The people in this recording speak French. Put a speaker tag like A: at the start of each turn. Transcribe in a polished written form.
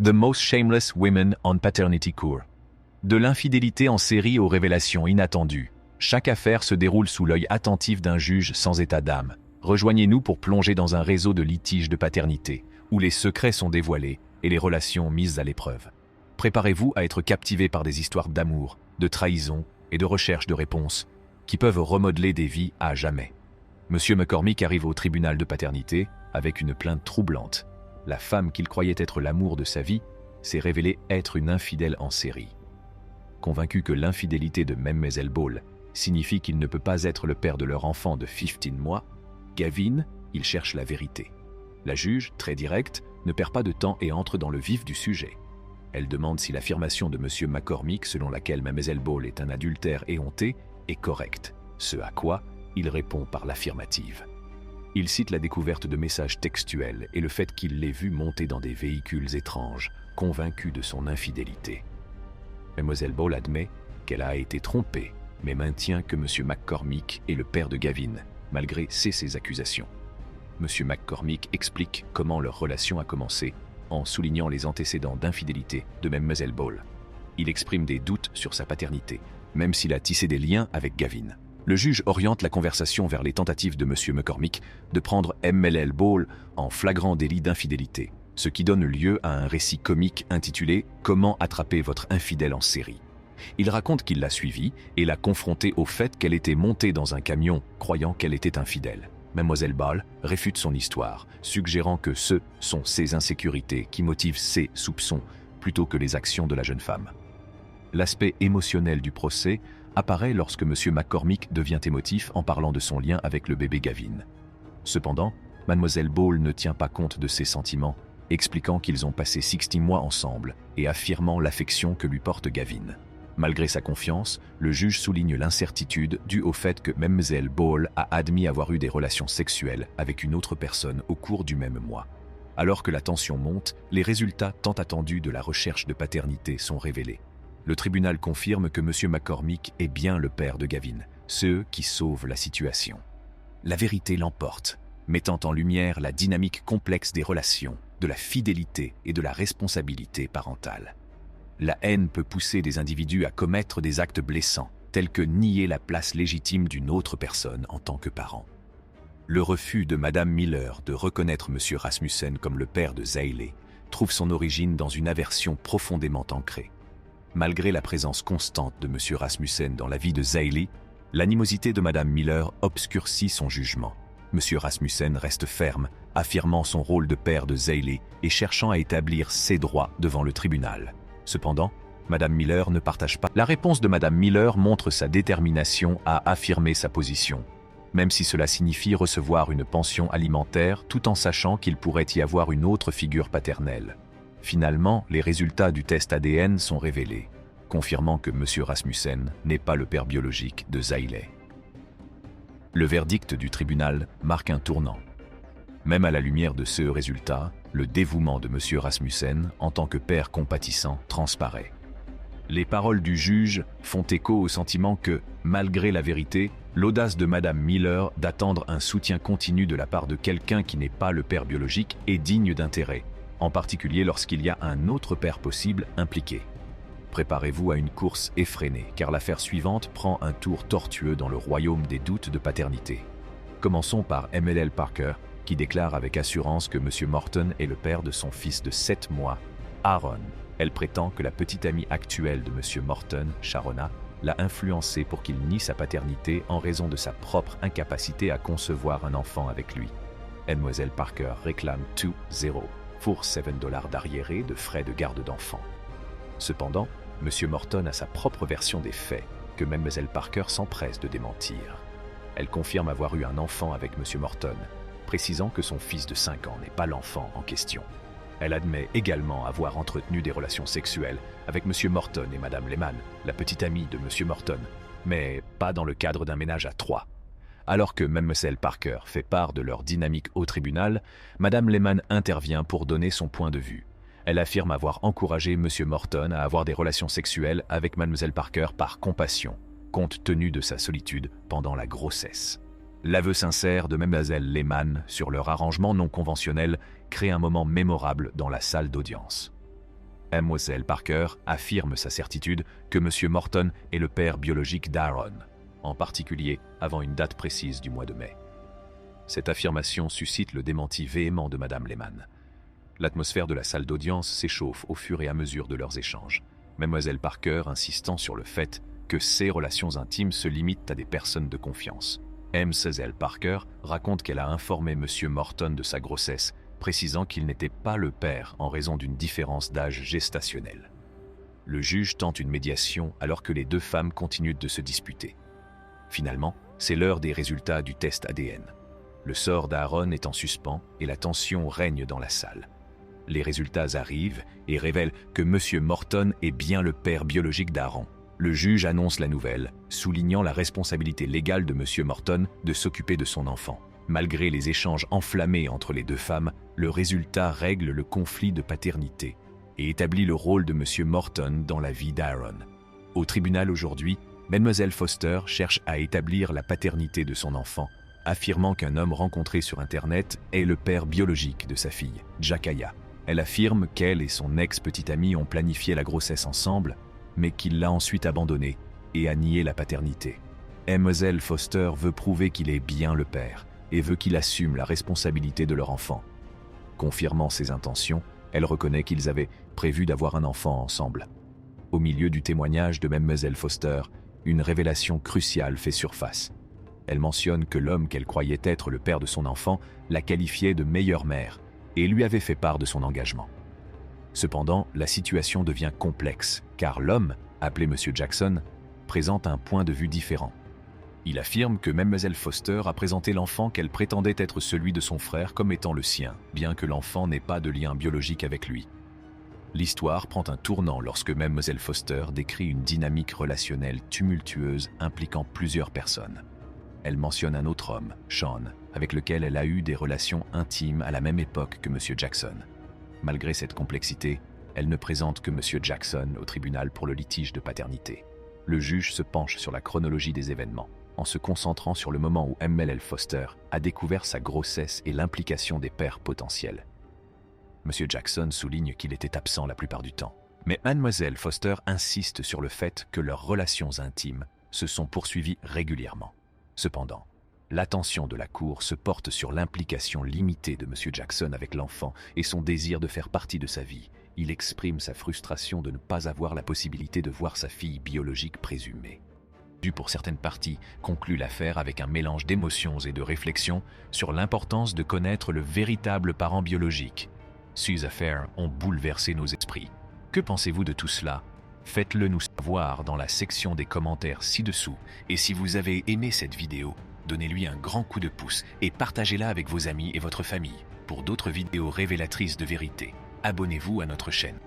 A: The Most Shameless Women on Paternity Court. De l'infidélité en série aux révélations inattendues, chaque affaire se déroule sous l'œil attentif d'un juge sans état d'âme. Rejoignez-nous pour plonger dans un réseau de litiges de paternité, où les secrets sont dévoilés et les relations mises à l'épreuve. Préparez-vous à être captivé par des histoires d'amour, de trahison et de recherche de réponses qui peuvent remodeler des vies à jamais. Monsieur McCormick arrive au tribunal de paternité avec une plainte troublante. La femme qu'il croyait être l'amour de sa vie s'est révélée être une infidèle en série. Convaincu que l'infidélité de Mlle Ball signifie qu'il ne peut pas être le père de leur enfant de 15 mois, Gavin, il cherche la vérité. La juge, très directe, ne perd pas de temps et entre dans le vif du sujet. Elle demande si l'affirmation de M. McCormick selon laquelle Mlle Ball est un adultère éhonté est correcte, ce à quoi il répond par l'affirmative. Il cite la découverte de messages textuels et le fait qu'il l'ait vue monter dans des véhicules étranges, convaincu de son infidélité. Mlle Ball admet qu'elle a été trompée, mais maintient que M. McCormick est le père de Gavin, malgré ses accusations. M. McCormick explique comment leur relation a commencé, en soulignant les antécédents d'infidélité de Mlle Ball. Il exprime des doutes sur sa paternité, même s'il a tissé des liens avec Gavin. Le juge oriente la conversation vers les tentatives de M. McCormick de prendre Mlle Ball en flagrant délit d'infidélité, ce qui donne lieu à un récit comique intitulé « Comment attraper votre infidèle en série ». Il raconte qu'il l'a suivie et l'a confrontée au fait qu'elle était montée dans un camion croyant qu'elle était infidèle. Mlle Ball réfute son histoire, suggérant que ce sont ses insécurités qui motivent ses soupçons plutôt que les actions de la jeune femme. L'aspect émotionnel du procès apparaît lorsque M. McCormick devient émotif en parlant de son lien avec le bébé Gavin. Cependant, Mlle Ball ne tient pas compte de ses sentiments, expliquant qu'ils ont passé 16 mois ensemble et affirmant l'affection que lui porte Gavin. Malgré sa confiance, le juge souligne l'incertitude due au fait que Mlle Ball a admis avoir eu des relations sexuelles avec une autre personne au cours du même mois. Alors que la tension monte, les résultats tant attendus de la recherche de paternité sont révélés. Le tribunal confirme que M. McCormick est bien le père de Gavin, ceux qui sauvent la situation. La vérité l'emporte, mettant en lumière la dynamique complexe des relations, de la fidélité et de la responsabilité parentale. La haine peut pousser des individus à commettre des actes blessants, tels que nier la place légitime d'une autre personne en tant que parent. Le refus de Mme Miller de reconnaître M. Rasmussen comme le père de Zeiley trouve son origine dans une aversion profondément ancrée. Malgré la présence constante de M. Rasmussen dans la vie de Zeiley, l'animosité de Mme Miller obscurcit son jugement. M. Rasmussen reste ferme, affirmant son rôle de père de Zeiley et cherchant à établir ses droits devant le tribunal. Cependant, Mme Miller ne partage pas. La réponse de Mme Miller montre sa détermination à affirmer sa position, même si cela signifie recevoir une pension alimentaire tout en sachant qu'il pourrait y avoir une autre figure paternelle. Finalement, les résultats du test ADN sont révélés, confirmant que M. Rasmussen n'est pas le père biologique de Zeiley. Le verdict du tribunal marque un tournant. Même à la lumière de ce résultat, le dévouement de M. Rasmussen en tant que père compatissant transparaît. Les paroles du juge font écho au sentiment que, malgré la vérité, l'audace de Mme Miller d'attendre un soutien continu de la part de quelqu'un qui n'est pas le père biologique est digne d'intérêt, en particulier lorsqu'il y a un autre père possible impliqué. Préparez-vous à une course effrénée, car l'affaire suivante prend un tour tortueux dans le royaume des doutes de paternité. Commençons par MLL Parker, qui déclare avec assurance que M. Morton est le père de son fils de 7 mois, Aaron. Elle prétend que la petite amie actuelle de M. Morton, Sharona, l'a influencé pour qu'il nie sa paternité en raison de sa propre incapacité à concevoir un enfant avec lui. Mlle Parker réclame 2-0 pour $7 d'arriérés de frais de garde d'enfant. Cependant, M. Morton a sa propre version des faits, que Mlle Parker s'empresse de démentir. Elle confirme avoir eu un enfant avec M. Morton, précisant que son fils de 5 ans n'est pas l'enfant en question. Elle admet également avoir entretenu des relations sexuelles avec M. Morton et Mme Lehman, la petite amie de M. Morton, mais pas dans le cadre d'un ménage à 3. Alors que Mlle Parker fait part de leur dynamique au tribunal, Mme Lehman intervient pour donner son point de vue. Elle affirme avoir encouragé M. Morton à avoir des relations sexuelles avec Mlle Parker par compassion, compte tenu de sa solitude pendant la grossesse. L'aveu sincère de Mlle Lehman sur leur arrangement non conventionnel crée un moment mémorable dans la salle d'audience. Mademoiselle Parker affirme sa certitude que M. Morton est le père biologique d'Aaron, en particulier avant une date précise du mois de mai. Cette affirmation suscite le démenti véhément de Madame Lehman. L'atmosphère de la salle d'audience s'échauffe au fur et à mesure de leurs échanges, Mademoiselle Parker insistant sur le fait que ses relations intimes se limitent à des personnes de confiance. Mademoiselle Parker raconte qu'elle a informé M. Morton de sa grossesse, précisant qu'il n'était pas le père en raison d'une différence d'âge gestationnel. Le juge tente une médiation alors que les deux femmes continuent de se disputer. Finalement, c'est l'heure des résultats du test ADN. Le sort d'Aaron est en suspens et la tension règne dans la salle. Les résultats arrivent et révèlent que M. Morton est bien le père biologique d'Aaron. Le juge annonce la nouvelle, soulignant la responsabilité légale de M. Morton de s'occuper de son enfant. Malgré les échanges enflammés entre les deux femmes, le résultat règle le conflit de paternité et établit le rôle de M. Morton dans la vie d'Aaron. Au tribunal aujourd'hui, Mlle Foster cherche à établir la paternité de son enfant, affirmant qu'un homme rencontré sur Internet est le père biologique de sa fille, Jakaya. Elle affirme qu'elle et son ex-petite amie ont planifié la grossesse ensemble, mais qu'il l'a ensuite abandonnée et a nié la paternité. Mlle Foster veut prouver qu'il est bien le père et veut qu'il assume la responsabilité de leur enfant. Confirmant ses intentions, elle reconnaît qu'ils avaient prévu d'avoir un enfant ensemble. Au milieu du témoignage de Mlle Foster, une révélation cruciale fait surface. Elle mentionne que l'homme qu'elle croyait être le père de son enfant la qualifiait de meilleure mère et lui avait fait part de son engagement. Cependant, la situation devient complexe, car l'homme, appelé M. Jackson, présente un point de vue différent. Il affirme que Mlle Foster a présenté l'enfant qu'elle prétendait être celui de son frère comme étant le sien, bien que l'enfant n'ait pas de lien biologique avec lui. L'histoire prend un tournant lorsque Mlle Foster décrit une dynamique relationnelle tumultueuse impliquant plusieurs personnes. Elle mentionne un autre homme, Sean, avec lequel elle a eu des relations intimes à la même époque que M. Jackson. Malgré cette complexité, elle ne présente que M. Jackson au tribunal pour le litige de paternité. Le juge se penche sur la chronologie des événements, en se concentrant sur le moment où Mlle Foster a découvert sa grossesse et l'implication des pères potentiels. M. Jackson souligne qu'il était absent la plupart du temps, mais Mlle Foster insiste sur le fait que leurs relations intimes se sont poursuivies régulièrement. Cependant, l'attention de la Cour se porte sur l'implication limitée de M. Jackson avec l'enfant et son désir de faire partie de sa vie. Il exprime sa frustration de ne pas avoir la possibilité de voir sa fille biologique présumée. Pour certaines parties, conclut l'affaire avec un mélange d'émotions et de réflexions sur l'importance de connaître le véritable parent biologique. Ces affaires ont bouleversé nos esprits. Que pensez-vous de tout cela ? Faites-le nous savoir dans la section des commentaires ci-dessous. Et si vous avez aimé cette vidéo, donnez-lui un grand coup de pouce et partagez-la avec vos amis et votre famille. Pour d'autres vidéos révélatrices de vérité, abonnez-vous à notre chaîne.